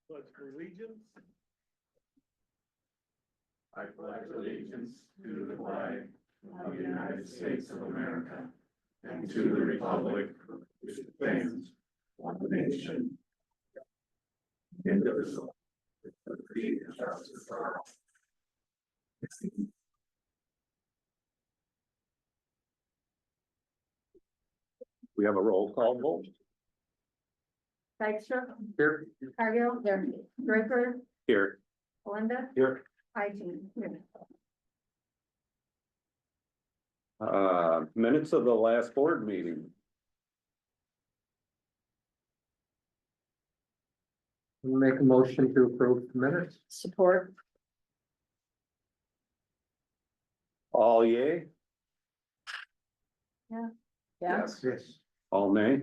pledge allegiance. I pledge allegiance to the flag of the United States of America and to the republic which stands one nation, indivisible, with liberty and justice for all. We have a roll call vote. Dykstra, Here. Cargill, there, Draper, Here. Belinda, Here. Hyden, here. Minutes of the last board meeting. Make a motion to approve the minutes. Support. All yay? Yeah. Yes. Yes. All nay?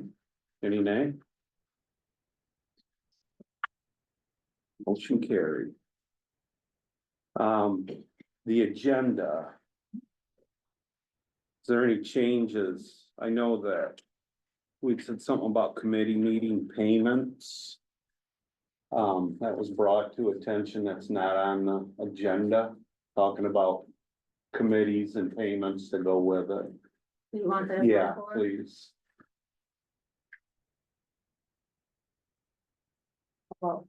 Any nay? Motion carried. The agenda. Is there any changes? I know that we said something about committee meeting payments. That was brought to attention. That's not on the agenda, talking about committees and payments to go with it. You want that? Yeah, before? please. Well,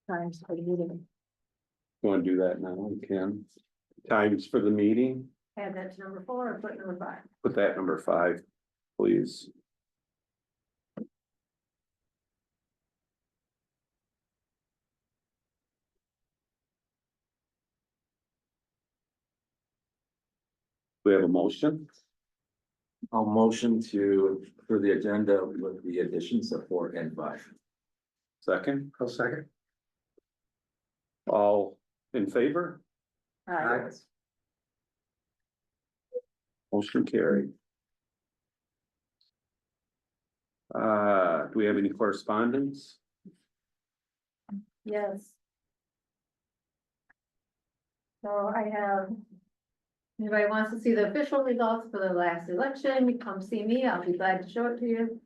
times for the meeting. You wanna do that now? We can. Times for the meeting, Add that to number 4 or put number 5. put that number 5, please. We have a motion. I'll motion for the agenda with the additions of 4 and 5. Second, I'll second. all in favor? Aye. Motion carried. Do we have any correspondence? Yes. So I have. Anybody wants to see the official results for the last election, you come see me, I'll be glad to show it to you.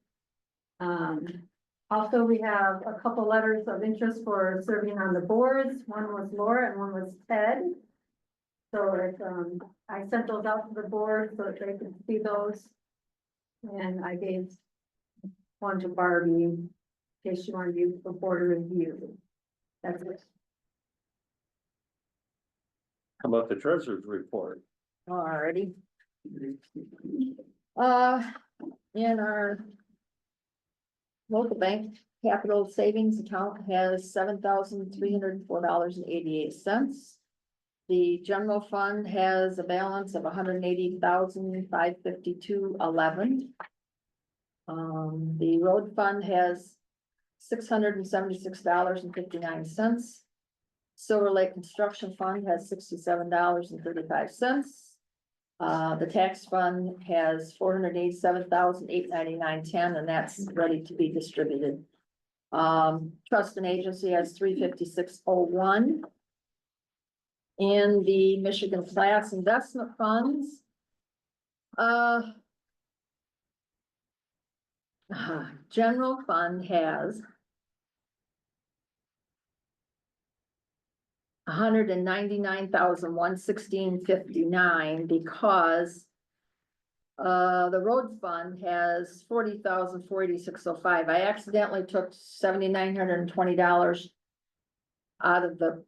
Also, we have a couple letters of interest for serving on the boards. One was Laura and one was Ted. So it's, I sent those out to the board so that they could see those. And I gave one to Barbie in case you want to use for board review. That's it. How about the treasurer's report? Alrighty. In our local bank capital savings account has $7,304.88. The general fund has a balance of $180,552.11. The road fund has $676.59. Silver Lake Construction Fund has $67.35. The tax fund has $487,899.10, and that's ready to be distributed. Trust and agency has $356.01. In the Michigan Class Investment Funds, general fund has $199,116.59 because the road fund has $40,486.05. I accidentally took $7,920 out of the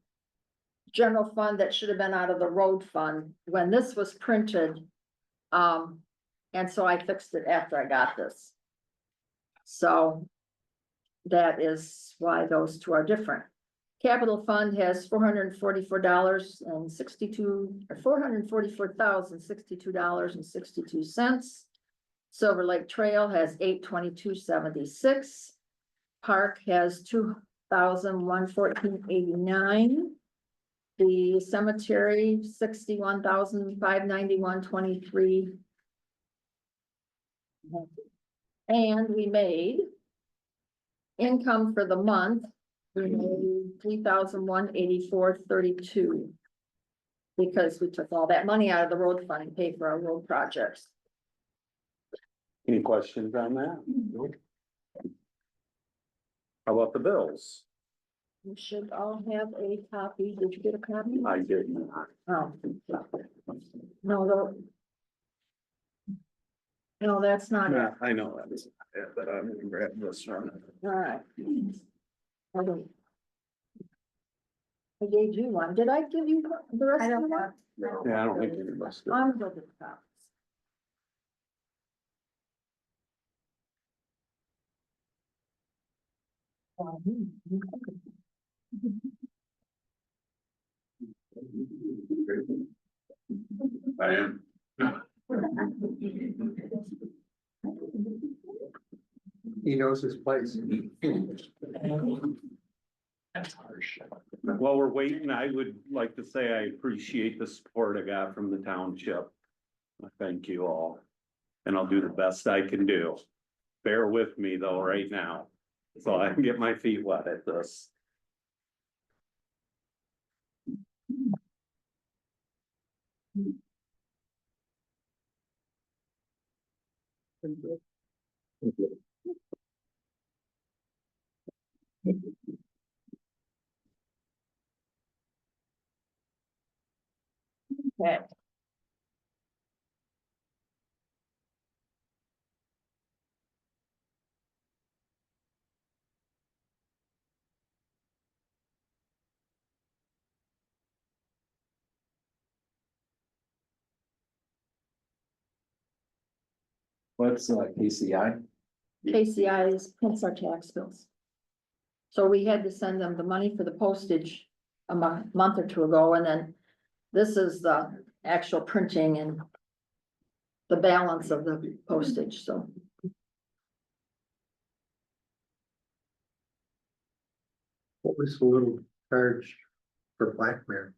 general fund that should have been out of the road fund when this was printed. And so I fixed it after I got this. So that is why those two are different. Capital fund has $444,062.62. Silver Lake Trail has $822.76. Park has $2,114.89. The cemetery, $61,591.23. And we made income for the month, we made $3,184.32. Because we took all that money out of the road fund and paid for our road projects. Any questions on that? How about the bills? You should all have a copy. Did you get a copy? I did not. Oh, no, no, that's not it. Yeah, I know that is, but I'm gonna grab this one. All right. Okay. I gave you one. Did I give you the rest of the one? Yeah, I don't think you must. I'm good with that. I am. He knows his place. That's harsh. While we're waiting, I would like to say I appreciate the support I got from the township. I thank you all, and I'll do the best I can do. Bear with me though right now, so I can get my feet wet at this. Okay. What's KCI? KCI is prints our tax bills. So we had to send them the money for the postage a month or two ago, and then this is the actual printing and the balance of the postage, so. What was the little charge for Blackmare?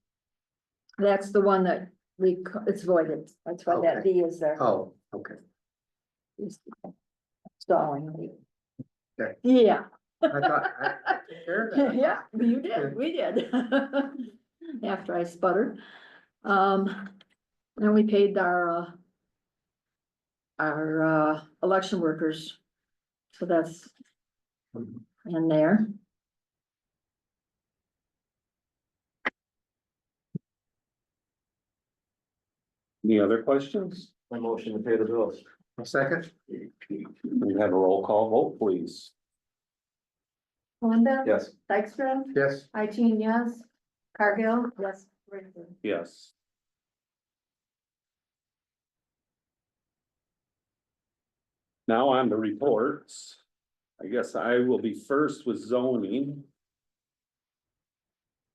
That's the one that it's voided. That's why that D is there. Oh, okay. Stalling. Okay. Yeah. I thought, I took care of that. Yeah, you did, we did. After I sputtered. And we paid our election workers. So that's in there. Any other questions? My motion to pay the bills. A second? We have a roll call vote, please. Linda. Yes. Dykstra, Yes. Eileen, yes. Cargill. Yes. Yes. Now on to reports. I guess I will be first with zoning.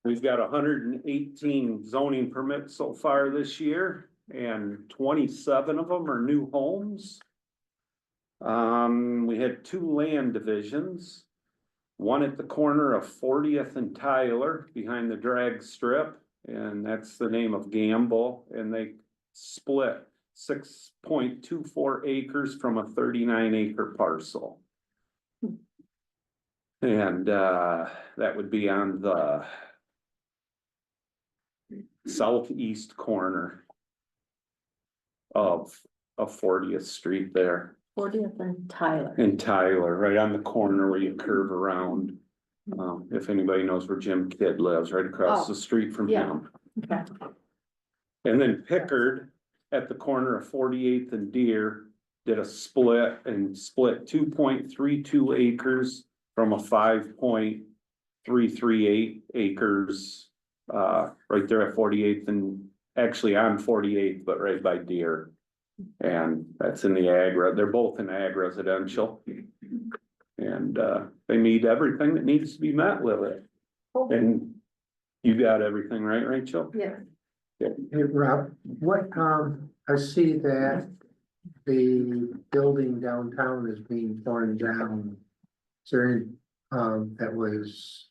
We've got 118 zoning permits so far this year, and 27 of them are new homes. We had 2 land divisions. One at the corner of 40th and Tyler behind the drag strip, and that's the name of Gamble, and they split 6.24 acres from a 39-acre parcel. And that would be on the southeast corner of 40th Street there. 40th and Tyler. In Tyler, right on the corner where you curve around. If anybody knows where Jim Kidd lives, right across the street from yeah. him. Okay. And then Pickard at the corner of 48th and Deer did a split and split 2.32 acres from a 5.338 acres. Right there at 48th and actually on 48th, but right by Deer. And that's in the they're both in ag residential. And they meet everything that needs to be met with it. And you got everything right, Rachel? Yeah. Hey, Rob, what, I see that the building downtown is being torn down. Is there any, that was,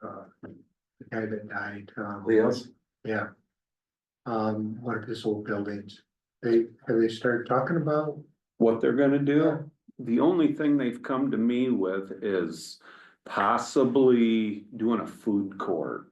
the guy that died, Leo's? yeah. One of his old buildings. Have they started talking about? What they're gonna do? The only thing they've come to me with is possibly doing a food court.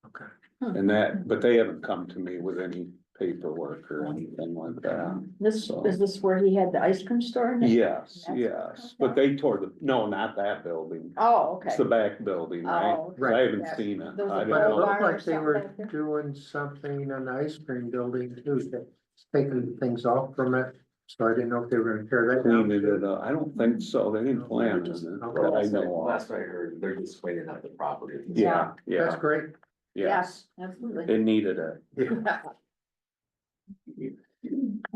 Okay. And that, but they haven't come to me with any paperwork or anything like that. This, So- is this where he had the ice cream store in it? Yes, That's- yes, but they tore no, not that building. Oh, okay. It's the back building, right? Oh, I okay. haven't Yeah. seen it. There was a I But it don't know. bar looked or like they something were back there? doing something on the ice cream building too, that- taking things off from it. So I didn't know if they were gonna tear that down. Cleaning it up. I don't think so. They didn't plan on it. that I know of. Last I heard, they're just cleaning up the property. Yeah, That's yeah, great. yes. Absolutely. It needed it. Yeah.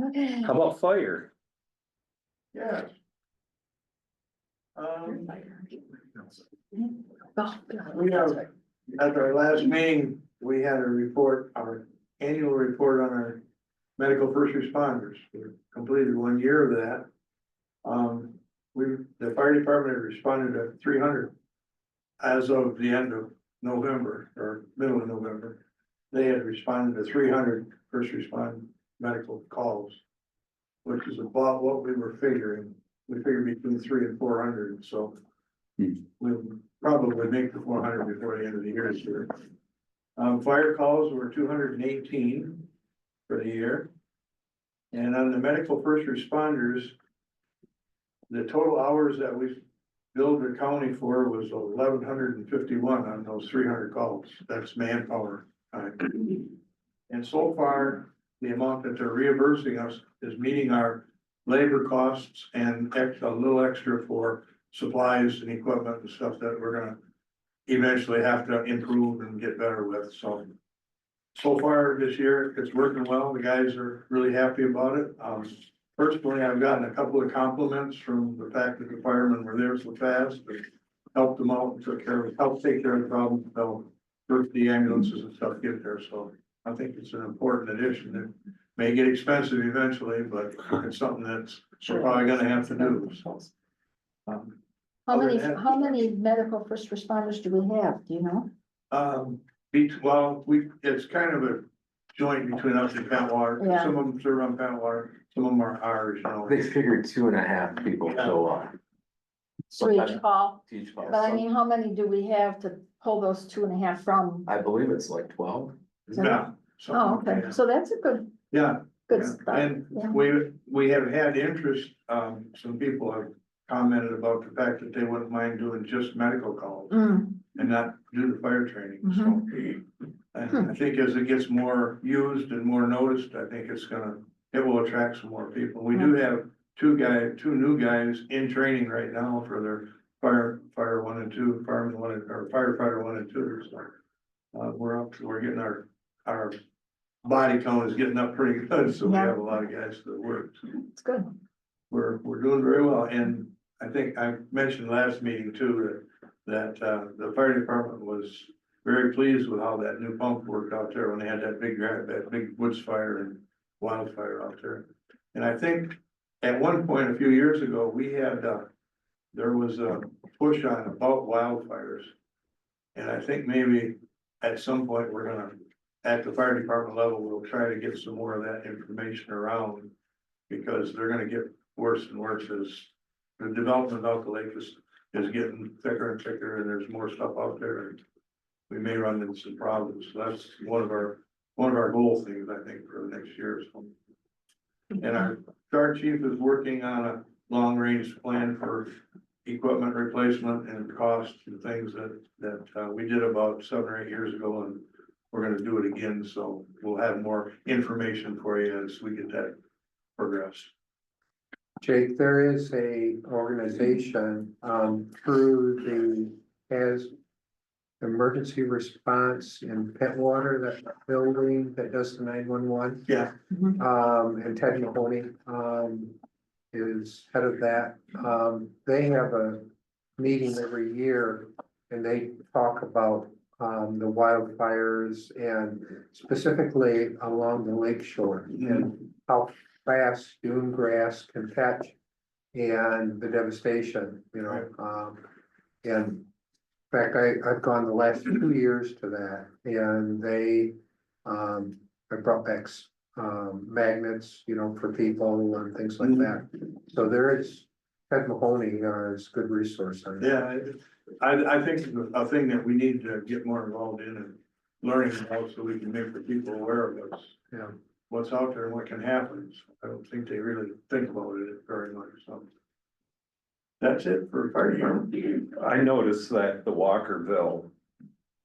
Okay. How about fire? Yes. Oh, We have, at our last meeting, we had a report, our annual report on our medical first responders. We completed 1 year of that. The fire department responded to 300 as of the end of November or middle of November. They had responded to 300 first respond medical calls, which is about what we were figuring. We figured between 300 and 400, so we'll probably make the 400 before the end of the year this year. Fire calls were 218 for the year. And on the medical first responders, the total hours that we billed the county for was 1,151 on those 300 calls. That's manpower time. And so far, the amount that they're reimbursing us is meeting our labor costs and a little extra for supplies and equipment and stuff that we're gonna eventually have to improve and get better with, so. So far this year, it's working well, the guys are really happy about it. Personally, I've gotten a couple of compliments from the fact that the firemen were there so fast, and helped them out, and helped take care of the problem, so. First, the ambulances and stuff get there, so I think it's an important addition. It may get expensive eventually, but it's something that's we're probably gonna have to do, so. How many medical first responders do we have? Do you know? It's kind of a joint between us and Pentwater. Yeah. Some of them serve on Pentwater, some of them are ours, you know. They figured 2.5 people show up. To each call, To each call. but I mean, how many do we have to pull those 2.5 from? I believe it's like 12. Yeah. something Oh, like okay, that. so that's a good, Yeah, good yeah. start. And Yeah. we have had interest, some people have commented about the fact that they wouldn't mind doing just medical calls Mm, and not do the fire training, so. And I think as it gets more used and more noticed, I think it will attract some more people. We do have two new guys in training right now for their fire 1 and 2, fireman 1 or firefighter 1 and 2, so. We're getting our body count is getting up pretty good, so we Yeah. have a lot of guys that work. it's good. We're doing very well, and I think I mentioned last meeting too, that the fire department was very pleased with how that new pump worked out there when they had that big woods fire and wildfire out there. And I think at one point, a few years ago, we had, there was a push on about wildfires. And I think maybe at some point, we're gonna, at the fire department level, we'll try to get some more of that information around. Because they're gonna get worse and worse as the development out the lake is getting thicker and thicker, and there's more stuff out there. And we may run into some problems, so that's one of our goal things, I think, for the next year or so. And our fire chief is working on a long-range plan for equipment replacement and cost and things that we did about 7 or 8 years ago, and we're gonna do it again, so we'll have more information for you as we get that progressed. Jake, there is a organization, through has emergency response in Pentwater, that building that does the 911. Yeah. And Ted Mahoney, is head of that. They have a meeting every year and they talk about, the wildfires and specifically along the lake shore and how fast dune grass can catch and the devastation, and in fact, I've gone the last 2 years to that, and I brought back, magnets, for people and things like that. So there is, Ted Mahoney, is a good resource on that. Yeah, I think a thing that we need to get more involved in and learning about so we can make the people aware of what's out there and what can happen. I don't think they really think about it very much, so. That's it for fire department. I noticed that the Walkerville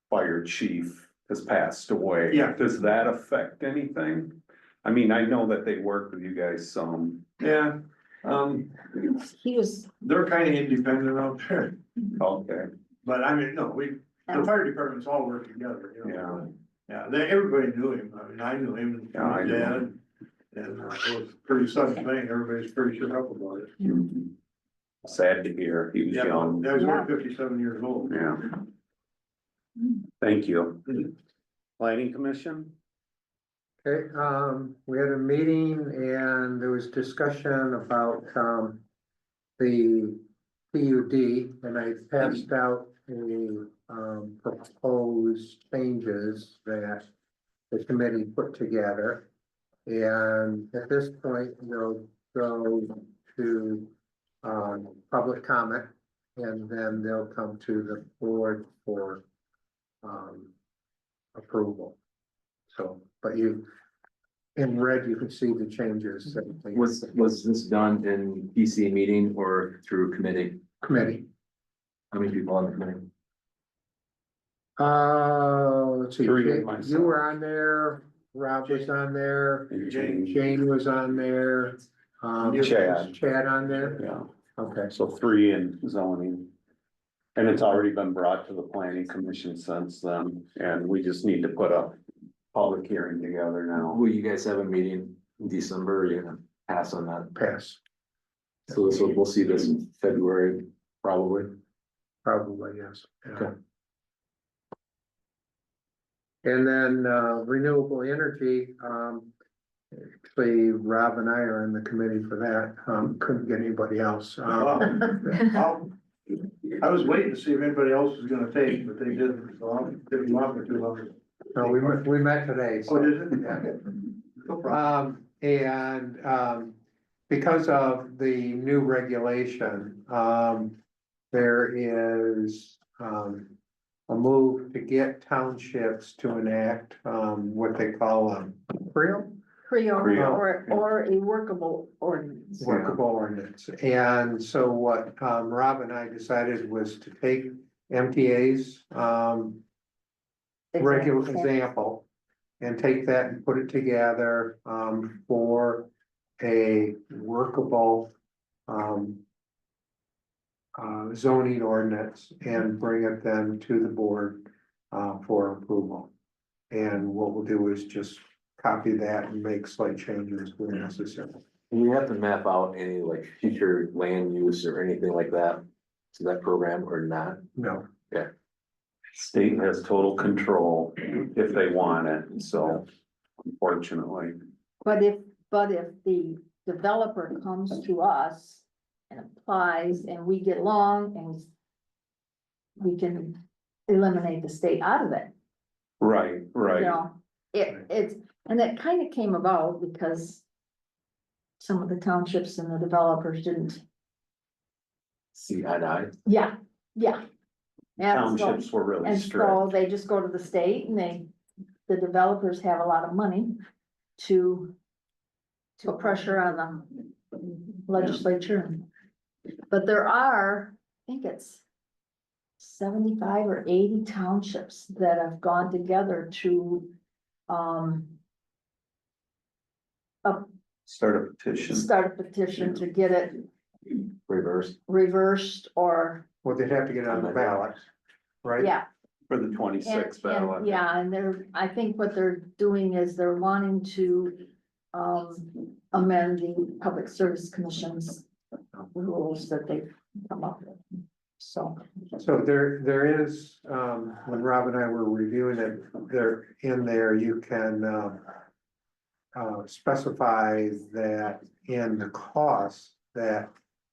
fire chief has passed away. Yeah. Does that affect anything? I mean, I know that they work with you guys some. Yeah, He was, they're kind of independent out there, Okay, but I mean, no, the fire departments all work together, you know. Yeah, everybody knew him, I mean, I knew him, Yeah, I his know. dad, and it was a pretty sudden thing, everybody's pretty shook up about it. sad to hear. He was Yeah, young. he was Yeah. only 57 years old. Yeah. Thank you. Planning Commission? Okay, we had a meeting and there was discussion about, the PUD, and I passed out a, proposed changes that the committee put together. And at this point, we'll go to, public comment, and then they'll come to the board for, approval. So, but you, in red, you can see the changes. that they- Was this done in PC meeting or through committee? Committee. How many people on the committee? Let's see, Three of you myself. were on there, Rob was on there, And Jane was on there. Chad. Chad on there, Yeah, okay, so 3 in zoning. And it's already been brought to the planning commission since then, and we just need to put a public hearing together now. Will you guys have a meeting in December or you're gonna pass on that? pass, So we'll see this in February, probably. probably, yes. Yeah. Okay. And then, renewable energy, actually, Rob and I are in the committee for that, couldn't get anybody else. I was waiting to see if anybody else was gonna take, but they didn't, so I didn't want for too long. No, we met today. so- Oh, did it? Yeah. No problem. Because of the new regulation, there is, a move to get townships to enact, what they call a real or a workable ordinance. workable ordinance. And so what, Rob and I decided was to take MTA's, regular example and take that and put it together, for a workable, zoning ordinance and bring it then to the board, for approval. And what we'll do is just copy that and make slight changes where necessary. Do we have to map out any like future land use or anything like that to that program or not? No, State has total control if they want it, so unfortunately. But if the developer comes to us and applies and we get along and we can eliminate the state out of it, Right, you right. know? It's, and that kind of came about because some of the townships and the developers didn't, See eye to eye? yeah. And so- Townships were really And strict. so they just go to the state and the developers have a lot of money to put pressure on the legislature. But there are, I think it's 75 or 80 townships that have gone together to Start a petition. start a petition to get it Reverse. reversed or, well, they'd have to get on the ballot, right? yeah. For the 26 ballot. Yeah, and I think what they're doing is they're wanting to, amend the Public Service Commission's rules that they've come up with, so. So there is, when Rob and I were reviewing it, in there, you can, specify that in the cost that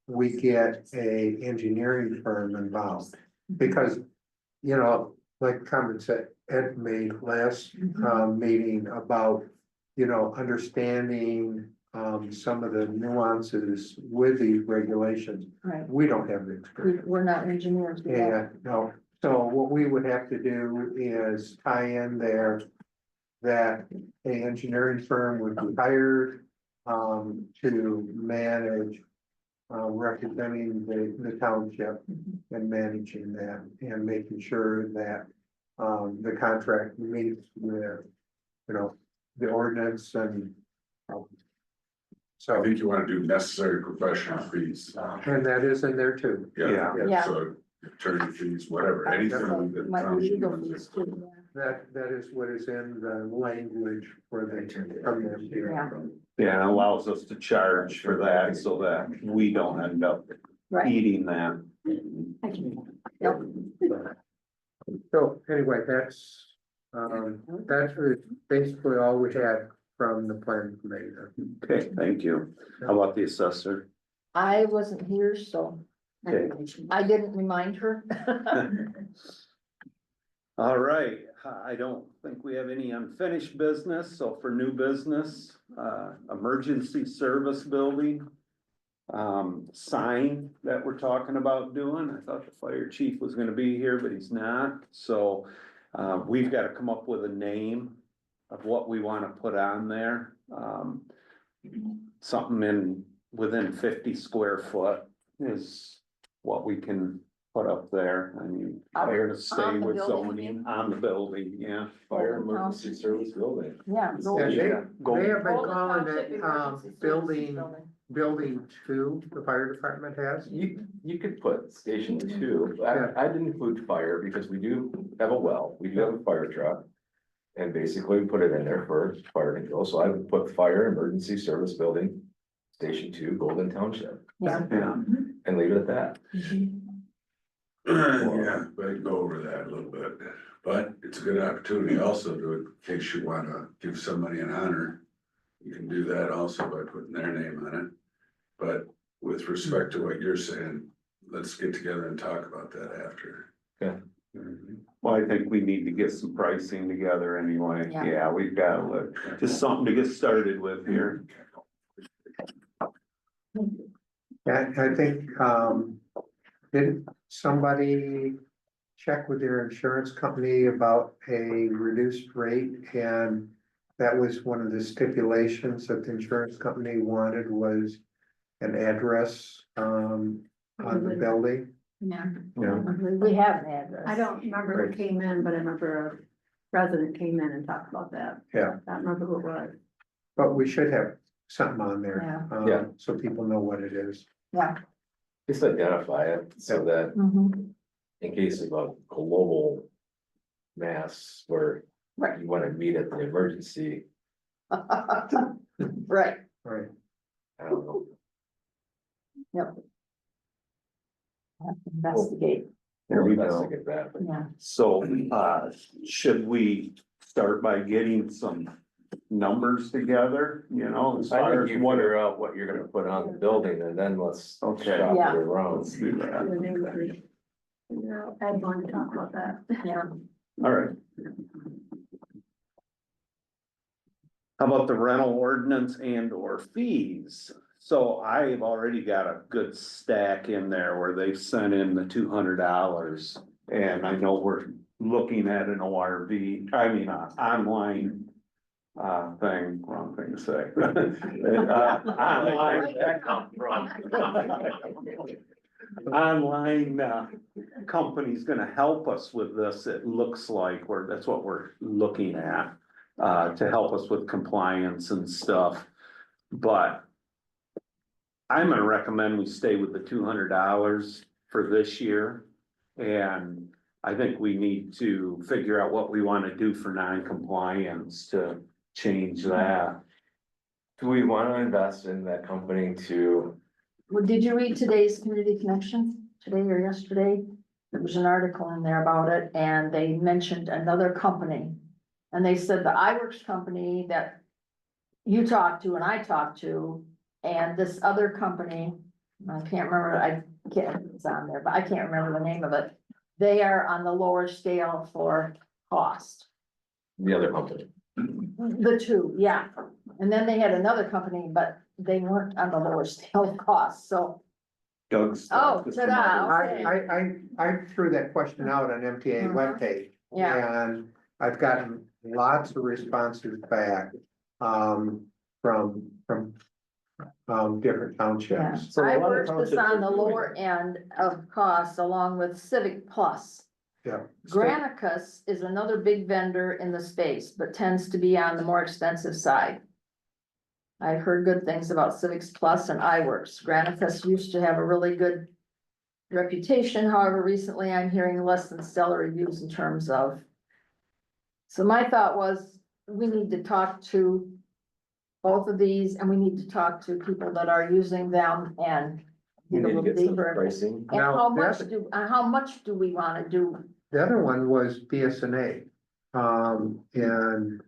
we get a engineering firm involved. Because, you know, like comments that Ed made last, meeting about, you know, understanding, some of the nuances with these regulations. Right, We don't have the experience. we're not engineers. we don't- Yeah, no, so what we would have to do is tie in the that an engineering firm would be hired to manage representing the township and managing that and making sure that the contract meets with, you know, the ordinance and I so, think you wanna do necessary professional fees. and that is in there too. Yeah. Yeah. So attorney fees, whatever, anything that Might be township legal uses. fees too, That is what is in the language for the, from the yeah, Yeah, it allows us to charge for that so that we don't end up right, eating that. yep, So anyway, that's basically all we had from the planning committee. Okay, thank you. How about the assessor? I wasn't here, so Okay. I didn't remind her. All right, I don't think we have any unfinished business, so for new business, emergency service building. Sign that we're talking about doing, I thought the fire chief was gonna be here, but he's not, so. We've gotta come up with a name of what we wanna put on there. Something within 50 square foot is what we can put up there, I mean, fire to stay On the with building, you zoning, mean? on the building, yeah. Fire emergency service building. Yeah. Yeah, Golden- they have Golden been calling Township it, Emergency Services building 2, the fire department has. You could put station 2, I didn't include fire because we do have a well, we do have a fire truck. And basically we put it in there for fire control, so I would put fire emergency service building, station 2, Golden Township, Yeah. Yeah, and leave it at that. Yeah, but go over that a little bit, but it's a good opportunity also to, in case you wanna give somebody an honor. You can do that also by putting their name on it. But with respect to what you're saying, let's get together and talk about that after. well, I think we need to get some pricing together anyway, Yeah. yeah, we've got to look, just something to get started with here. And I think, didn't somebody check with their insurance company about a reduced rate? And that was one of the stipulations that the insurance company wanted was an address, on the building. Yeah, Yeah. We have an address. I don't remember who came in, but I remember a resident came in and talked about that. Yeah. I don't remember who it was. But we should have something on there. Yeah. So people know what it is. Yeah. Just identify it so that Mhm. in case of a global mass where Right. you wanna meet at the emergency, Right, Right. I don't know. yep. Have to investigate, There we go. Investigate that, but yeah. So, should we start by getting some numbers together, you know, as I far think as you what figure out what you're gonna put on the building and then let's Okay. shop it Yeah. around. Let's do that, The neighbors. Yeah, Ed wanted to talk about that. Yeah. all right. How about the rental ordinance and or fees? So I've already got a good stack in there where they've sent in the $200. And I know we're looking at an ORV, I mean, online thing, wrong thing to say. Online. Online, company's gonna help us with this, it looks like, or that's what we're looking at. To help us with compliance and stuff, but. I'm gonna recommend we stay with the $200 for this year. And I think we need to figure out what we wanna do for non-compliance to change that. Do we wanna invest in that company to, Well, did you read today's Community Connection, today or yesterday? There was an article in there about it, and they mentioned another company. And they said the iWorks company that you talked to and I talked to, and this other company, I can't remember, it's on there, but I can't remember the name of it. They are on the lower scale for cost. the other company? The two, yeah. And then they had another company, but they weren't on the lower scale of cost, so. Doug's. Oh, ta-da. I threw that question out on MTA Uh-huh. webpage. Yeah. And I've gotten lots of responses back, from, different Yeah, townships. So a I lot of worked this townships on are the doing lower end of costs along with Civic Plus. Yeah. Granicus is another big vendor in the space, but tends to be on the more expensive side. I've heard good things about Civics Plus and iWorks. Granicus used to have a really good reputation, however, recently I'm hearing less than stellar reviews in terms of. So my thought was, we need to talk to both of these, and we need to talk to people that are using them and You get a need to little get some deeper. pricing. And Now, how much do we wanna do? The other one was BSNA. And,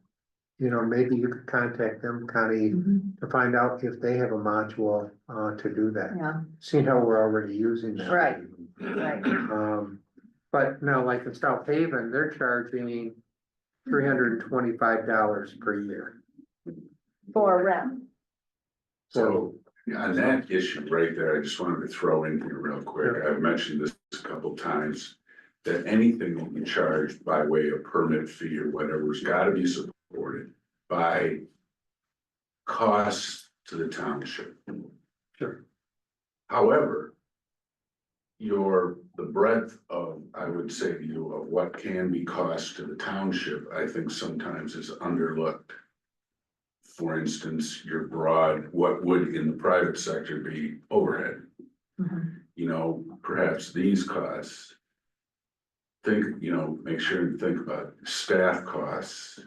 maybe you could contact them, Connie, to find out if they have a module, to do that. Yeah, Seeing how we're already using that. Right. right. But now, like in South Haven, they're charging $325 per year. For a rep. So on that issue right there, I just wanted to throw in here real quick. I've mentioned this a couple times. That anything that you charge by way of permit fee or whatever's gotta be supported by costs to the township. Sure. However, the breadth of, I would say to you, of what can be cost to the township, I think sometimes is underlooked. For instance, your broad, what would in the private sector be overhead? Perhaps these costs. Make sure and think about staff costs.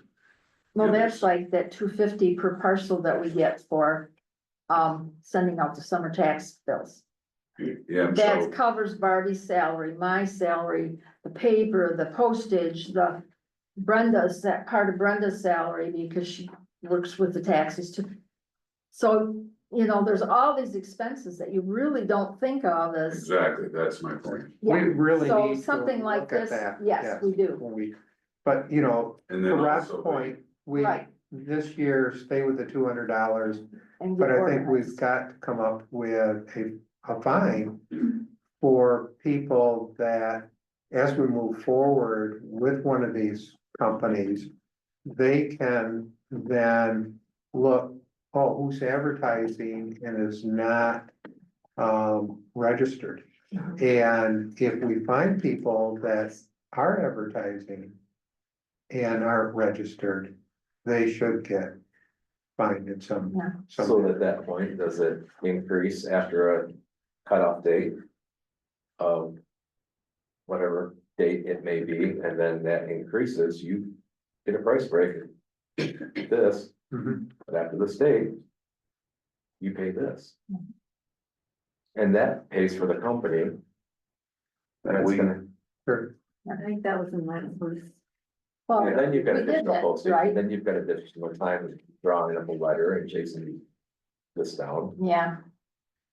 Well, that's like that $250 per parcel that we get for, sending out the summer tax bills. Yeah, That so, covers Barbie's salary, my salary, the paper, the postage, the Brenda's, that part of Brenda's salary, because she works with the taxes too. So, there's all these expenses that you really don't think of as. exactly, that's my point. We Yeah, really so need to something like look at this, that, yes, we do, when we, but And to then Rob's also, point, we, right. this year, stay with the $200. And But get I think we've organized. got to come up with a fine for people that, as we move forward with one of these companies, they can then look, oh, who's advertising and is not registered. And if we find people that are advertising and aren't registered, they should get fined in some. Yeah. So at that point, does it increase after a cutoff date? Of whatever date it may be, and then that increases, you get a price break. This, Mhm. but after this date, you pay this. And that pays for the company. And it's gonna, Sure. I think that was in last month's. Well, and then you've got we did additional that, postage, right? then you've got additional time drawing up a letter and chasing this down. Yeah.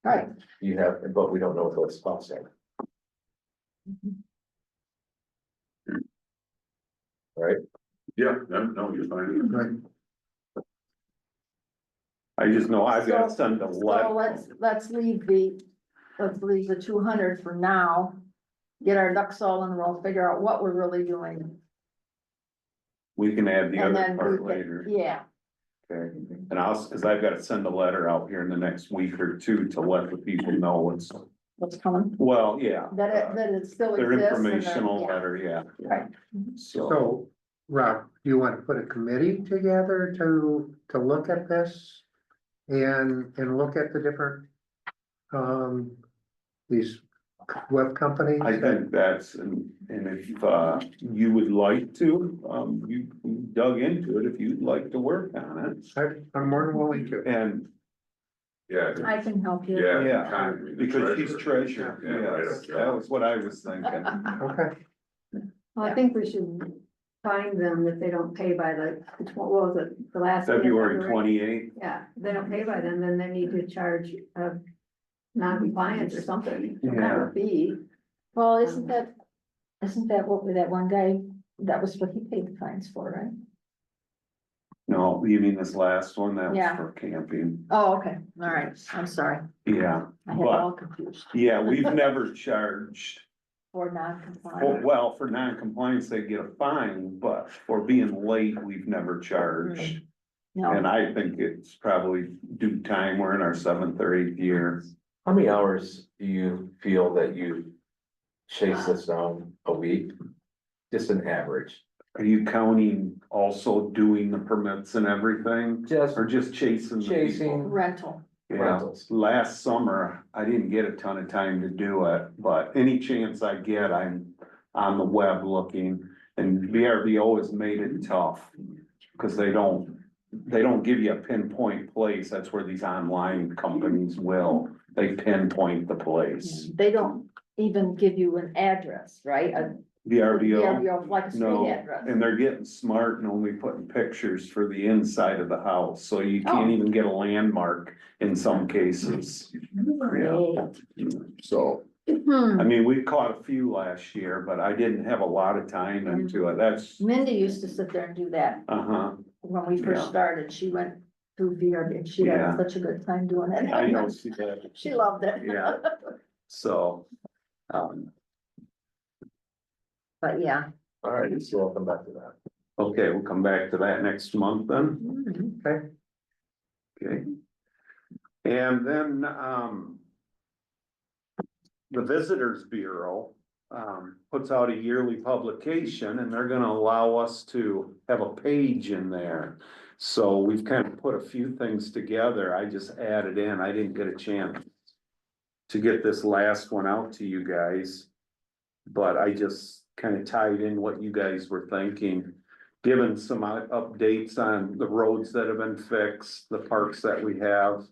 Right. You have, but we don't know what those costs are. Right? Yeah, no, you're fine. Right. I just know I've got to So- send a So letter. let's leave the 200 for now. Get our ducks all in a row, figure out what we're really doing. We can add the And other then part we later. can, yeah, Okay, and cause I've got to send a letter out here in the next week or two to let the people know what's coming, well, yeah. that it still Their exists. and informational yeah, letter, yeah. Right. So, So, Rob, do you want to put a committee together to look at this? And look at the different, these web companies? I think that's, and if, you would like to, you dug into it, if you'd like to work on I'm more than willing to. it, and, Yeah, I can help you. yeah. yeah, economy, the because she's treasurer, Yeah, right yes, up there. that was what I was thinking. Okay, Well, I think we should find them if they don't pay by what was it, the last. day of February 28th, Yeah, if they don't pay by then they need to charge non-compliance or something, some kind of fee. Well, isn't that what that one guy, that was what he paid the fines for, right? no, you mean this last one, that was Yeah. for camping, Oh, okay, all right, I'm sorry, yeah, I had it but, all confused. yeah, we've never charged for Oh, non-compliant. well, for non-compliance, they get a fine, but for being late, we've never charged. No, And I think it's probably due time, we're in our 7th or 8th year. How many hours do you feel that you chase this down a week? Just an average, Are you counting also doing the permits and everything, just or just chasing the people? chasing rental. Yeah, rentals. last summer, I didn't get a ton of time to do it, but any chance I get, I'm on the web looking. And VRBO has made it tough, cause they don't give you a pinpoint place, that's where these online companies will. They pinpoint the place. They don't even give you an address, right? A VRBO, VRBO, like a street no, address. and they're getting smart and only putting pictures for the inside of the house, so you can't Oh. even get a landmark in some cases. Great. So, Hmm. I mean, we caught a few last year, but I didn't have a lot of time into it, that's, Mindy used to sit there and do that uh-huh, when we first Yeah. started. She went through VRB and she Yeah. had such a good time doing it. I know, see that, She loved it. Yeah. so. But yeah. All right, so I'll come back to that. Okay, we'll come back to that next month then. Mhm. Okay. And then, the Visitors Bureau, puts out a yearly publication and they're gonna allow us to have a page in there. So we've kind of put a few things together. I just added in, I didn't get a chance to get this last one out to you guys. But I just kind of tied in what you guys were thinking, given some updates on the roads that have been fixed, the parks that we have.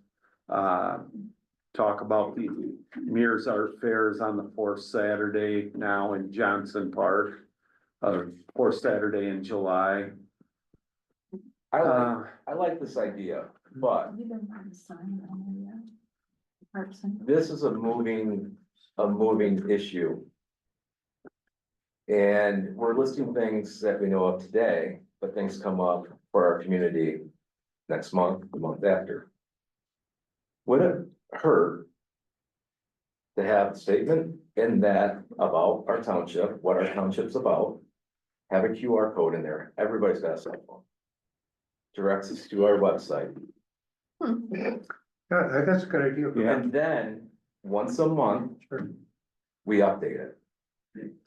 Talk about the Mears Art Fairs on the 4th Saturday now in Johnson Park. 4th Saturday in July. I like this idea, but You don't have a sign on there yet? Parks and- this is a moving issue. And we're listing things that we know of today, but things come up for our community next month, the month after. Would it hurt to have a statement in that about our township, what our township's about? Have a QR code in there, everybody's got a cell phone. Directs us to our website, Yeah, that's a good idea. Yeah. and then, once a month, we update it.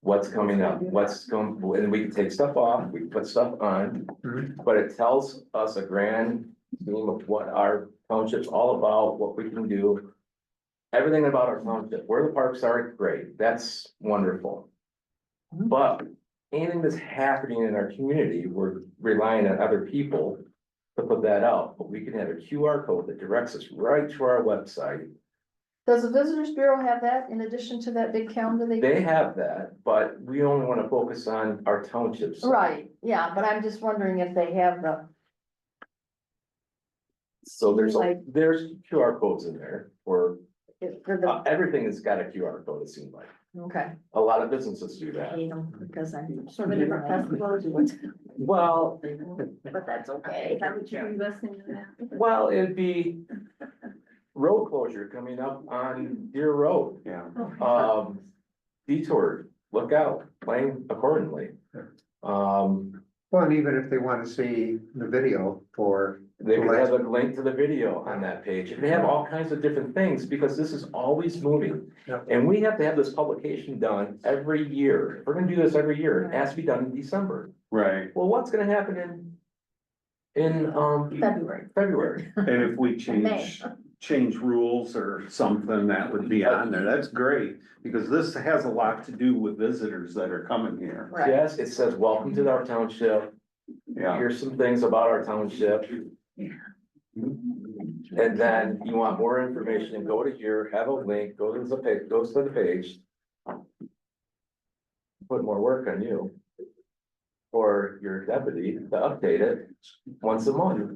What's coming up, what's going, and we can take stuff off, we can put stuff on, Mhm. but it tells us a grand theme of what our township's all about, what we can do. Everything about our township, where the parks are, great, that's wonderful. But anything that's happening in our community, we're relying on other people to put that out, but we can have a QR code that directs us right to our website. Does the Visitors Bureau have that in addition to that big calendar they? They have that, but we only wanna focus on our townships. Right, yeah, but I'm just wondering if they have the, So Like- there's QR codes in there for, for the, everything has got a QR code, it seems like. okay. A lot of businesses do that. You know, because I'm sort of different festivals, Well, but that's okay. Is that what you're investing in that? well, it'd be road closure coming up on Deer Road. Yeah, Detour, look out, plan accordingly. Well, and even if they want to see the video for, They could have a link to the video on that page, and they have all kinds of different things, because this is always moving. Yeah. And we have to have this publication done every year, if we're gonna do this every year, it has to be done in December. right, Well, what's gonna happen in February. February? and if we May. change rules or something, that would be on there, that's great. Because this has a lot to do with visitors that are coming here, Right. Yes, it says, welcome to our township, yeah. here's some things about our township. And then you want more information, go to here, have a link, goes to the page. Put more work on you. Or your deputy to update it once a month.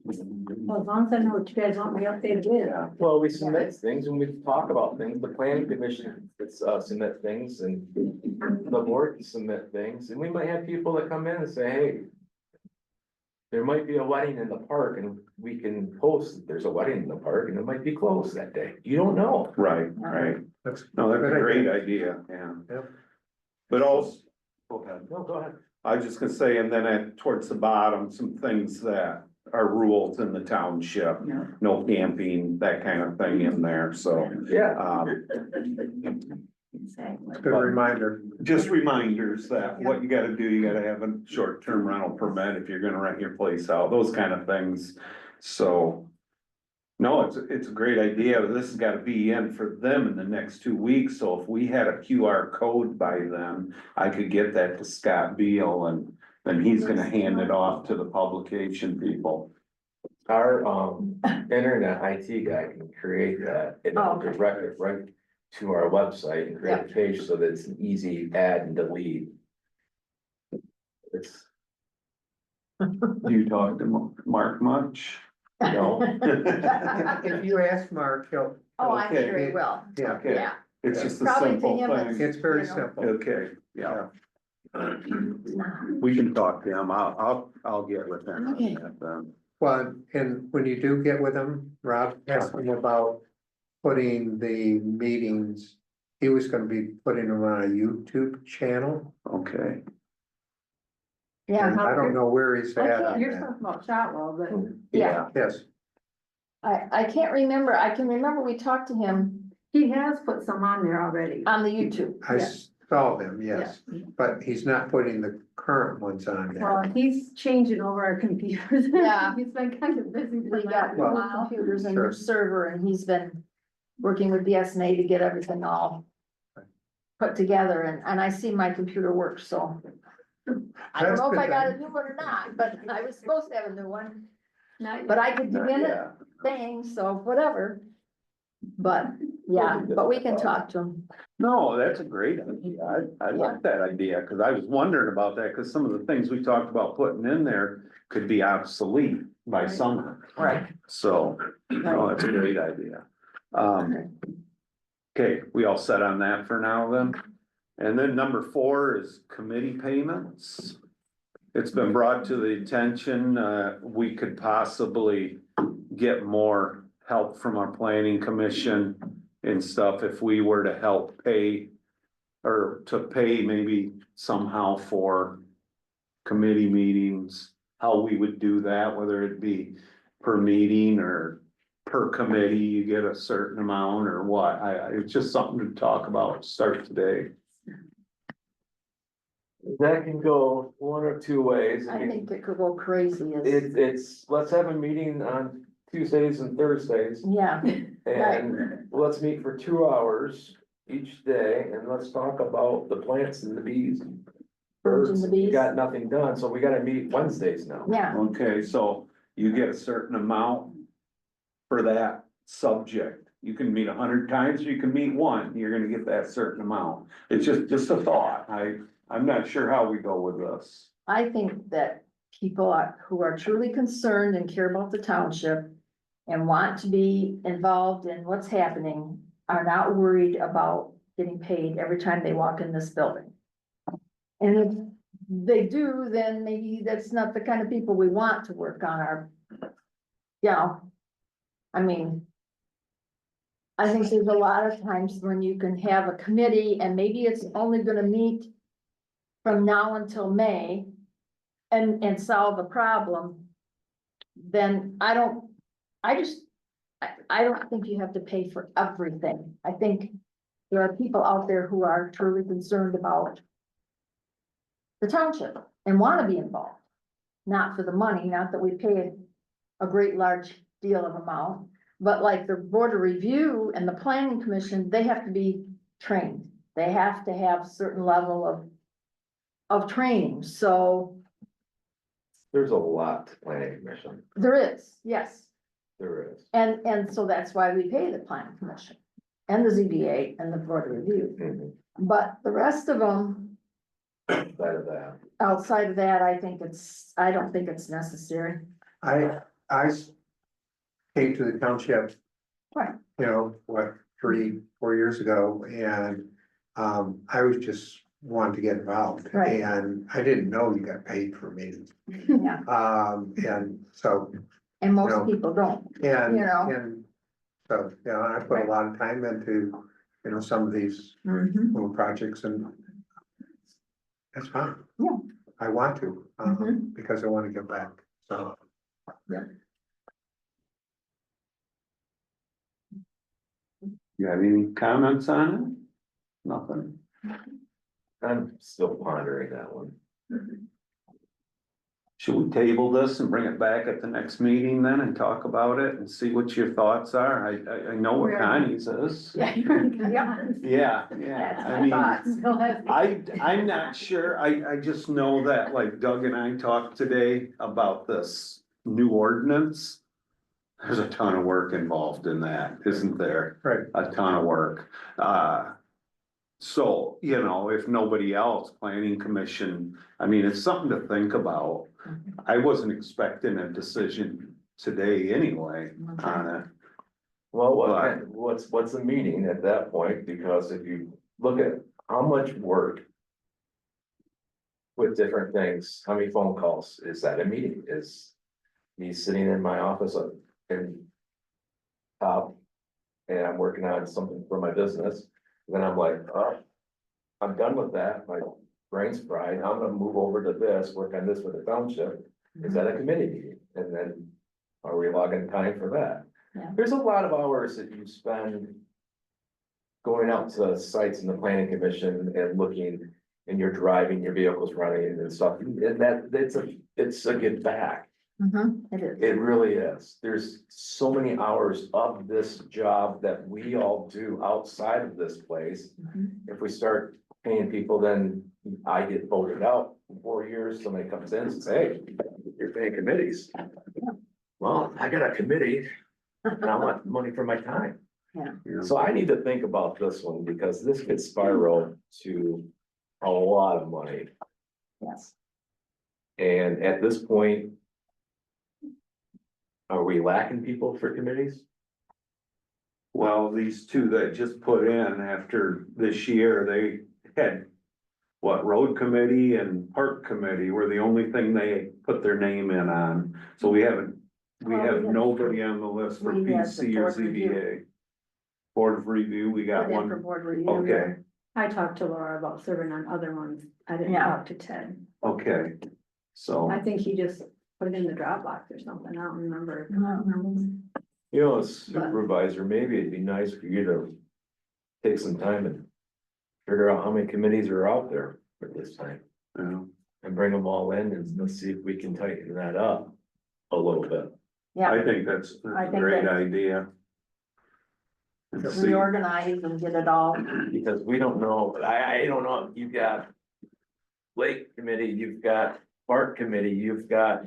Well, as long as I know what you guys want me updated with. Well, we submit things and we talk about things, the planning commission, submit things and the board can submit things, and we might have people that come in and say, hey. There might be a wedding in the park and we can post that there's a wedding in the park and it might be closed that day, you don't know. Right, right, That's. No, that's a good great idea. idea, yeah. Yep. But also, go ahead. No, go ahead. I was just gonna say, and then towards the bottom, some things that are rules in the township, Yeah. no camping, that kind of thing in there, so. Yeah. Exactly. Good reminder. Just reminders that what you gotta do, you gotta have a short-term rental permit if you're gonna rent your place out, those kind of things, so. No, it's a great idea, but this has gotta be in for them in the next 2 weeks, so if we had a QR code by then, I could get that to Scott Beal and then he's gonna hand it off to the publication people. Our, internet IT guy can create that and Oh, okay. direct it right to our website and create a page so that it's an easy add and delete. It's, Do you talk to Mark much? no, If you ask Mark, he'll. Oh, I'm Okay. sure he will, Yeah, Okay, yeah. it's just a Probably to simple him, it's- thing, it's very You know. simple. okay, yeah. We can talk to him, I'll get with him on Okay. that then. Well, and when you do get with him, Rob, ask him about putting the meetings. He was gonna be putting them on a YouTube channel. Okay, Yeah, And I don't know where he's I at can't- on You're that. talking about Shotwell, but yeah, Yes, I can't remember, I can remember we talked to him he has put some on there already. on the YouTube. I Yeah. saw them, yes, but he's not putting the current ones on Well, there. he's changing over our computers. Yeah. He's been kind of busy. We for got that new a while. computers and Sure. new server, and he's been working with BSNA to get everything all put together, and I see my computer works, so. I don't That's know if good I got a then. new one or not, but I was supposed to have a new one, Not but yet. I could do in it yeah, things, so whatever. But, yeah, but we can talk to him. no, that's a great idea, I like that idea, cause I was wondering about that, cause some of the things we talked about putting in there could be obsolete by Right. summer. Right. So, no, that's a great idea. Okay, we all set on that for now then? And then number 4 is committee payments. It's been brought to the attention, we could possibly get more help from our planning commission and stuff if we were to help pay. Or to pay maybe somehow for committee meetings, how we would do that, whether it be per meeting or per committee, you get a certain amount or what, it's just something to talk about, start today. that can go one or two ways. I think it could go crazy as, It's, let's have a meeting on Tuesdays and Thursdays. yeah, And let's meet for 2 hours each day and let's talk about the plants and the bees. and Birds and the We bees. got nothing done, so we gotta meet Wednesdays now. yeah, Okay, so you get a certain amount for that subject. You can meet 100 times, or you can meet one, you're gonna get that certain amount. It's just a thought, I'm not sure how we go with this. I think that people who are truly concerned and care about the township and want to be involved in what's happening are not worried about getting paid every time they walk in this building. And if they do, then maybe that's not the kind of people we want to work on our, you know, I mean, I think there's a lot of times when you can have a committee and maybe it's only gonna meet from now until May and solve a problem, then I don't think you have to pay for everything. I think there are people out there who are truly concerned about the township and wanna be involved. Not for the money, not that we pay a great large deal of amount, but like the board of review and the planning commission, they have to be trained. They have to have a certain level of training, so There's a lot to planning commission, there is, yes. there is. And so that's why we pay the planning commission and the ZBA and the board of review. Mhm. But the rest of them, Outside of that. outside of that, I don't think it's necessary. I came to the township. Right. You know, what, 3-4 years ago, and, I was just wanted to get involved. Right. And I didn't know you got paid for meetings, Yeah, and so, and most No. people don't. and, You know. and. So, you know, I put a lot of time into some of these Mhm. little projects and that's fine. Yeah. I want to, because I want to get back, so. You have any comments on it? Nothing? I'm still pondering that one. Should we table this and bring it back at the next meeting then and talk about it and see what your thoughts are? I know what Where- Connie's is. Yeah. Yeah, That's yeah, my I mean, thoughts. Go ahead. I'm not sure, I just know that like Doug and I talked today about this new ordinance. There's a ton of work involved in that, isn't there? Right. A ton of work. So, if nobody else, planning commission, I mean, it's something to think about. I wasn't expecting a decision today anyway on it. Well, But- what's the meaning at that point? Because if you look at how much work with different things, how many phone calls, is that a meeting? Is me sitting in my office in top and I'm working on something for my business, then I'm like, oh, I'm done with that, my brain's fried, I'm gonna move over to this, work on this with the township. Is that a committee meeting? And then are we logging time for that? Yeah. There's a lot of hours that you spend going out to sites in the planning commission and looking, and you're driving, your vehicle's running and stuff, and it's a give back. It is. It really is. There's so many hours of this job that we all do outside of this place. Mhm. If we start paying people, then I get voted out in 4 years, somebody comes in and says, hey, you're paying committees. Well, I got a committee and I want money for my time. So I need to think about this one because this could spiral to a lot of money. Yes. And at this point, are we lacking people for committees? Well, these two that just put in after this year, they had. What, road committee and park committee were the only thing they put their name in on, so we have Well, we have- nobody on the list for we have the PC or board review. ZBA. Board of review, we got Put in for one, board review. okay, I talked to Laura about serving on other ones. I didn't Yeah. talk to Ted. okay, so. I think he just put it in the Dropbox or something. I don't remember. You know, as supervisor, maybe it'd be nice for you to take some time and figure out how many committees are out there at this time Yeah. and bring them all in and let's see if we can tighten that up a little bit. Yeah, I think that's I a think great that- idea. And see, reorganize and get it all. Because we don't know, I don't know, you've got lake committee, you've got park committee, you've got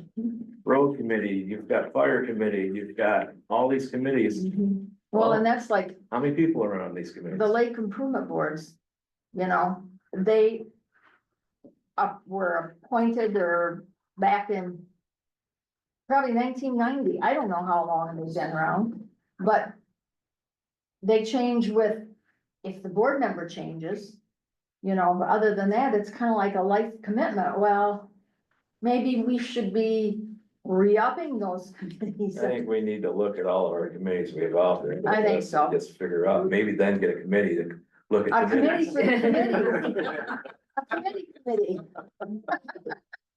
road committee, you've got fire committee, you've got all these committees. Well, and that's like How many people are on these committees? the lake improvement boards, they were appointed or back in probably 1990. I don't know how long they've been around, but they change with, if the board member changes, but other than that, it's kind of like a life commitment. Well, maybe we should be re-upping those committees. I think we need to look at all of our committees we have out there. I think so. Just figure out, maybe then get a committee to look A at committee committees. for the committee. A committee.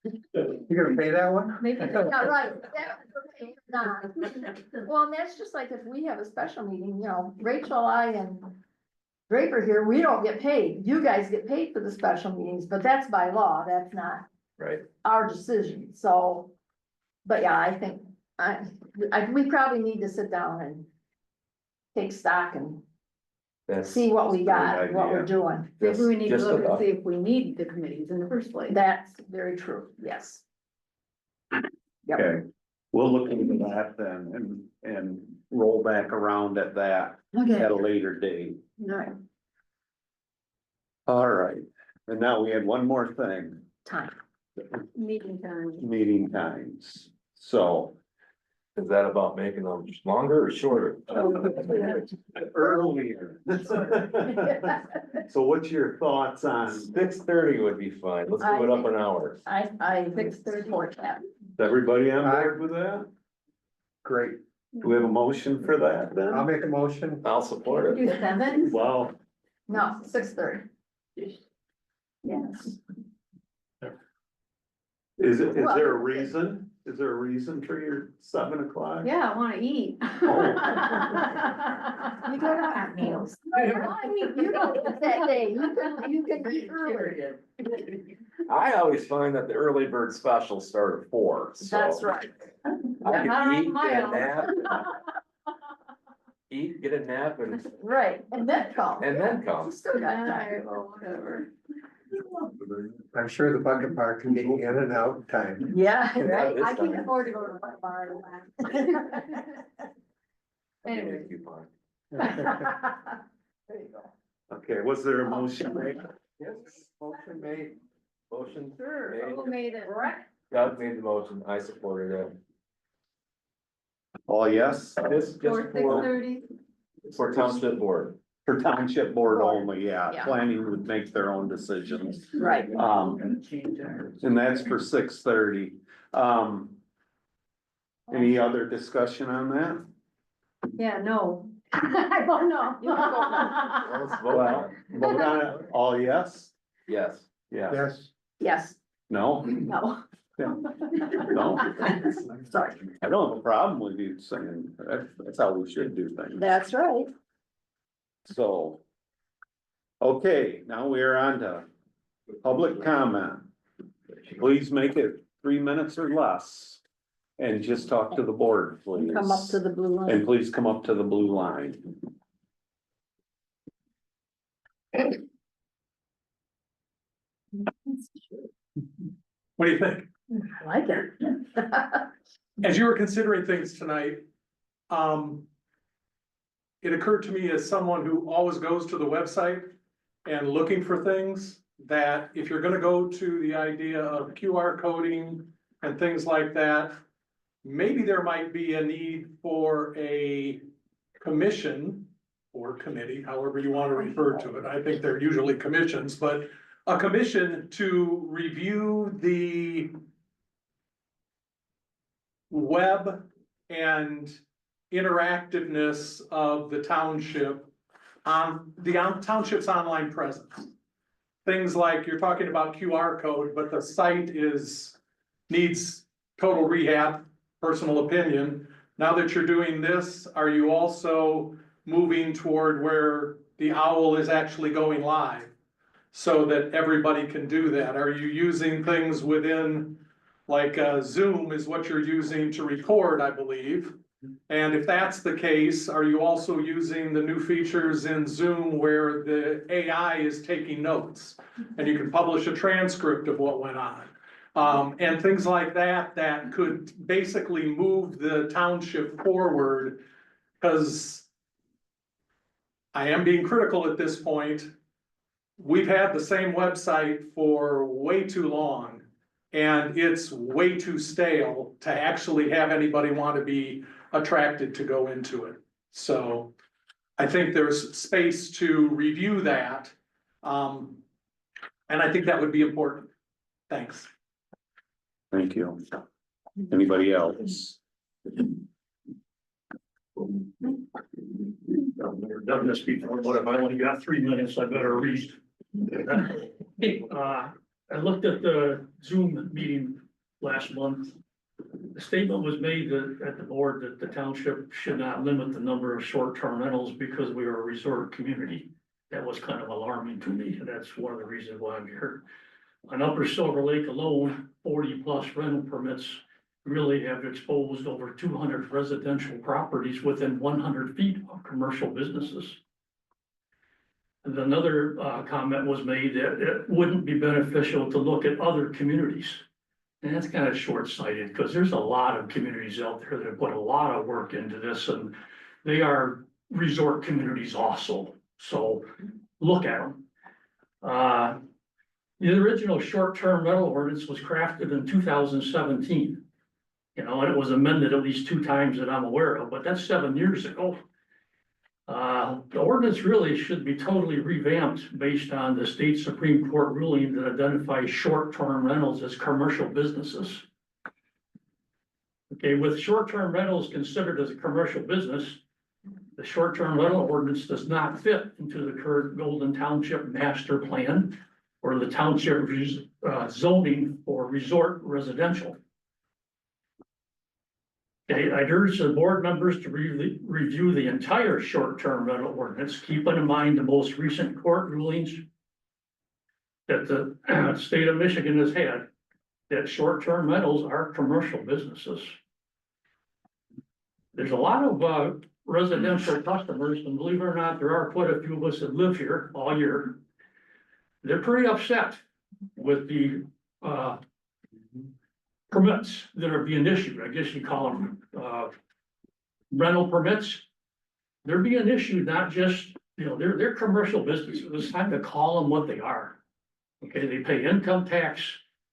You gonna pay that one? Maybe. Yeah, right. Nah. Well, and that's just like if we have a special meeting, Rachel, I and Draper here, we don't get paid. You guys get paid for the special meetings, but that's by law. That's not Right, our decision. So, but yeah, I think we probably need to sit down and take stock and that's. see what we got, Great what we're idea. doing. Maybe we need to Just look and about. see if we need the committees in the first place. That's very true. Yes. Yep. Okay, we'll look into that then and roll back around at that Okay. at a later date. All right. All right, and now we had one more thing, Time. Meeting time. meeting times, so. Is that about making them longer or shorter? Earlier. So what's your thoughts on, is 6:30 would be fine. Let's move it up an hour. I 6:30. support that. everybody on board with that? Great, Do we have a motion for that I'll then? make a motion. I'll support it. Do 7? Well, No, 6:30. Yes. Is Well, there a reason? Is there a reason for your 7 o'clock? Yeah, I wanna eat. You go to hot meals. You don't get that day, you can eat early. I always find that the early bird specials start at 4, so. That's right. I Not can on eat, my get a own. nap. Eat, get a nap and Right, and then come. then come. You still got time. Alright, well, whatever. I'm sure the bucket park can get you in and out in time. Yeah, Not right, this I can't time. afford to go to the bar and that. Anyway. Coupon. There you go. Okay, was there a motion made? Yes, motion made. Motion Sure, made. who made it? Doug made the motion, I supported it. Oh, yes, Just For 6:30? for township board. for township board only, yeah, Yeah. planning would make their own decisions. Right. And that's for 6:30. Any other discussion on that? Yeah, no. I don't know. You can vote no. Let's vote. Well, vote on it, all yes? Yes. Yeah, Yes, Yes, no, no. no, Sorry. I don't have a problem with you saying, that's how we should do things. That's right. So. Okay, now we are on to public comment. Please make it 3 minutes or less. And just talk to the board, please. Come up to the blue line. And please come up to the blue line. What do you think? I like it. As you were considering things tonight, it occurred to me as someone who always goes to the website and looking for things, that if you're gonna go to the idea of QR coding and things like that, maybe there might be a need for a commission or committee, however you want to refer to it. I think they're usually commissions, but a commission to review the web and interactiveness of the township on the township's online presence. Things like you're talking about QR code, but the site needs total rehab, personal opinion. Now that you're doing this, are you also moving toward where the owl is actually going live? So that everybody can do that? Are you using things within, like Zoom is what you're using to record, I believe? And if that's the case, are you also using the new features in Zoom where the AI is taking notes? And you can publish a transcript of what went on. And things like that, that could basically move the township forward. Because I am being critical at this point. We've had the same website for way too long. And it's way too stale to actually have anybody want to be attracted to go into it. So I think there's space to review that. And I think that would be important. Thanks. Thank you. Anybody else? I've done this before, but if I only got 3 minutes, I better read. I looked at the Zoom meeting last month. The statement was made at the board that the township should not limit the number of short-term rentals because we are a resort community. That was kind of alarming to me, and that's one of the reasons why I'm here. On Upper Silver Lake alone, 40+ rental permits really have exposed over 200 residential properties within 100 feet of commercial businesses. And another comment was made that it wouldn't be beneficial to look at other communities. And that's kind of short-sighted because there's a lot of communities out there that put a lot of work into this, and they are resort communities also. So look at them. The original short-term rental ordinance was crafted in 2017. You know, and it was amended at least 2 times that I'm aware of, but that's 7 years ago. The ordinance really should be totally revamped based on the state Supreme Court ruling that identifies short-term rentals as commercial businesses. Okay, with short-term rentals considered as a commercial business, the short-term rental ordinance does not fit into the current Golden Township master plan or the township zoning for resort residential. Okay, I urge the board members to review the entire short-term rental ordinance, keeping in mind the most recent court rulings that the state of Michigan has had, that short-term rentals are commercial businesses. There's a lot of residential customers, and believe it or not, there are quite a few of us that live here all year. They're pretty upset with the permits that are being issued. I guess you call them rental permits. They're being issued not just, you know, they're commercial businesses. It's time to call them what they are. Okay, they pay income tax,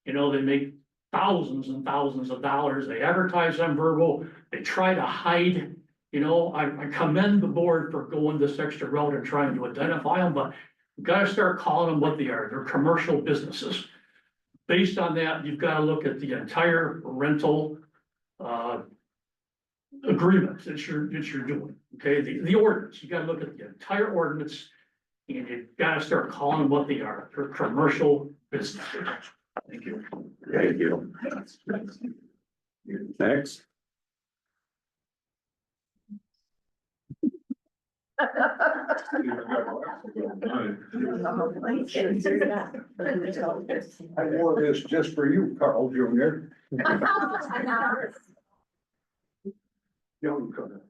you know, they make thousands and thousands of dollars. They advertise on verbal, they try to hide. You know, I commend the board for going this extra route and trying to identify them, but you've got to start calling them what they are. They're commercial businesses. Based on that, you've got to look at the entire rental agreement that you're doing. Okay, the ordinance, you got to look at the entire ordinance, and you've got to start calling them what they are. They're commercial businesses. Thank you. Thank you. Next. I wore this just for you, Carl Jr. Young Carl.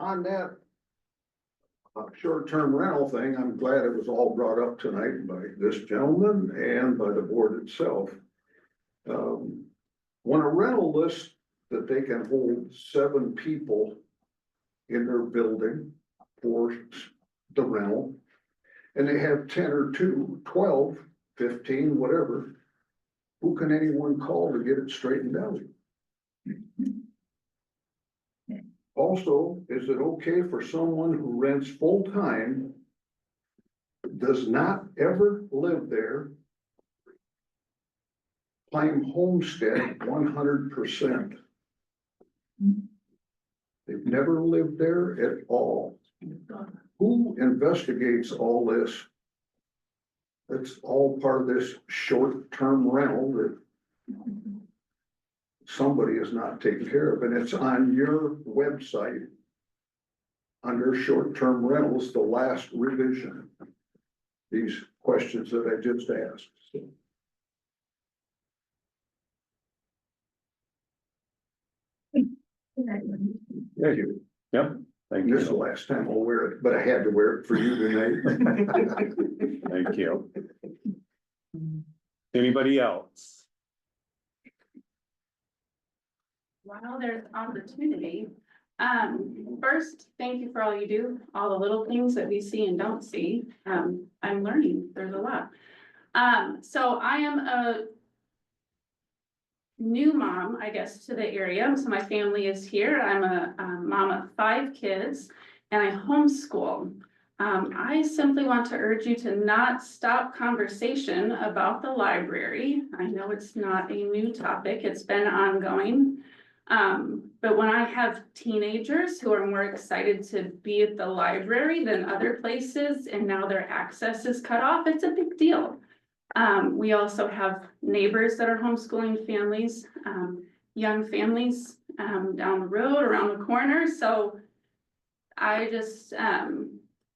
On that short-term rental thing, I'm glad it was all brought up tonight by this gentleman and by the board itself. When a rental lists that they can hold 7 people in their building for the rental, and they have 10 or 2, 12, 15, whatever, who can anyone call to get it straightened out? Also, is it okay for someone who rents full-time, does not ever live there, claim homestead 100%? They've never lived there at all. Who investigates all this? That's all part of this short-term rental that somebody is not taking care of, and it's on your website under short-term rentals, the last revision. These questions that I just asked. Yeah, you. Yep. Thank This is the you. last time I'll wear it, but I had to wear it for you tonight. Thank you. Anybody else? While there's opportunity, first, thank you for all you do, all the little things that we see and don't see. I'm learning, there's a lot. So I am a new mom, I guess, to the area. So my family is here. I'm a mom of 5 kids and I homeschool. I simply want to urge you to not stop conversation about the library. I know it's not a new topic, it's been ongoing. But when I have teenagers who are more excited to be at the library than other places and now their access is cut off, it's a big deal. We also have neighbors that are homeschooling families, young families down the road, around the corner. So I just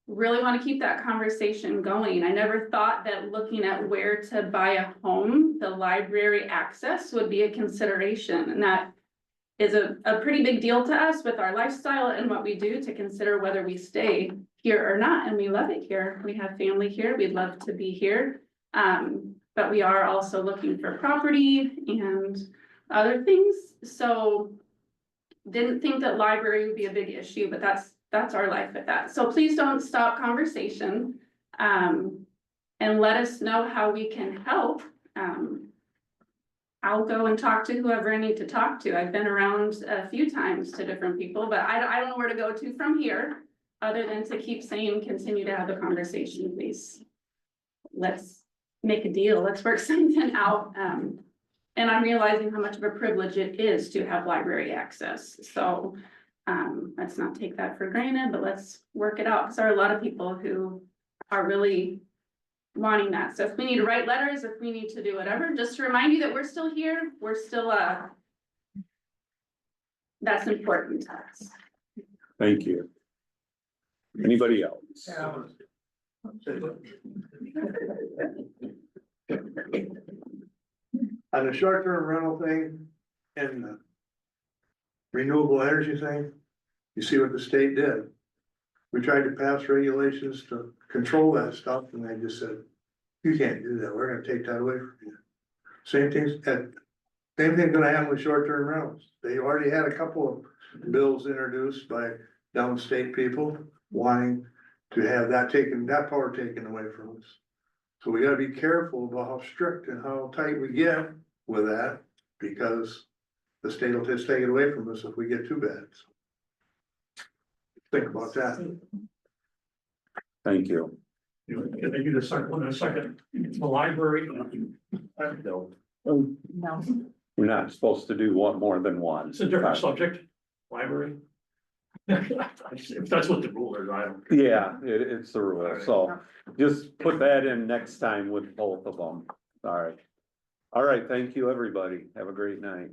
really want to keep that conversation going. I never thought that looking at where to buy a home, the library access would be a consideration. And that is a pretty big deal to us with our lifestyle and what we do to consider whether we stay here or not. And we love it here. We have family here. We'd love to be here. But we are also looking for property and other things. So didn't think that library would be a big issue, but that's our life with that. So please don't stop conversation, and let us know how we can help. I'll go and talk to whoever I need to talk to. I've been around a few times to different people, but I don't know where to go to from here, other than to keep saying, continue to have the conversation, please. Let's make a deal. Let's work something out. And I'm realizing how much of a privilege it is to have library access. So Let's not take that for granted, but let's work it out, because there are a lot of people who are really wanting that. So if we need to write letters, if we need to do whatever, just to remind you that we're still here, we're still, that's important to us. Thank you. Anybody else? On the short-term rental thing and the renewable energy thing, you see what the state did. We tried to pass regulations to control that stuff and they just said, you can't do that. We're gonna take that away from you. Same thing's gonna happen with short-term rentals. They already had a couple of bills introduced by downstate people wanting to have that power taken away from us. So we gotta be careful about how strict and how tight we get with that, because the state will just take it away from us if we get too bad. So think about that. Thank you. Can I do the second one in a second? The library. No. No. We're not supposed to do one more than one. It's a different subject, library. If that's what the rule is, I don't. care. Yeah, it's the rule, so just put that in next time with both of them. All right. All right, thank you, everybody. Have a great night.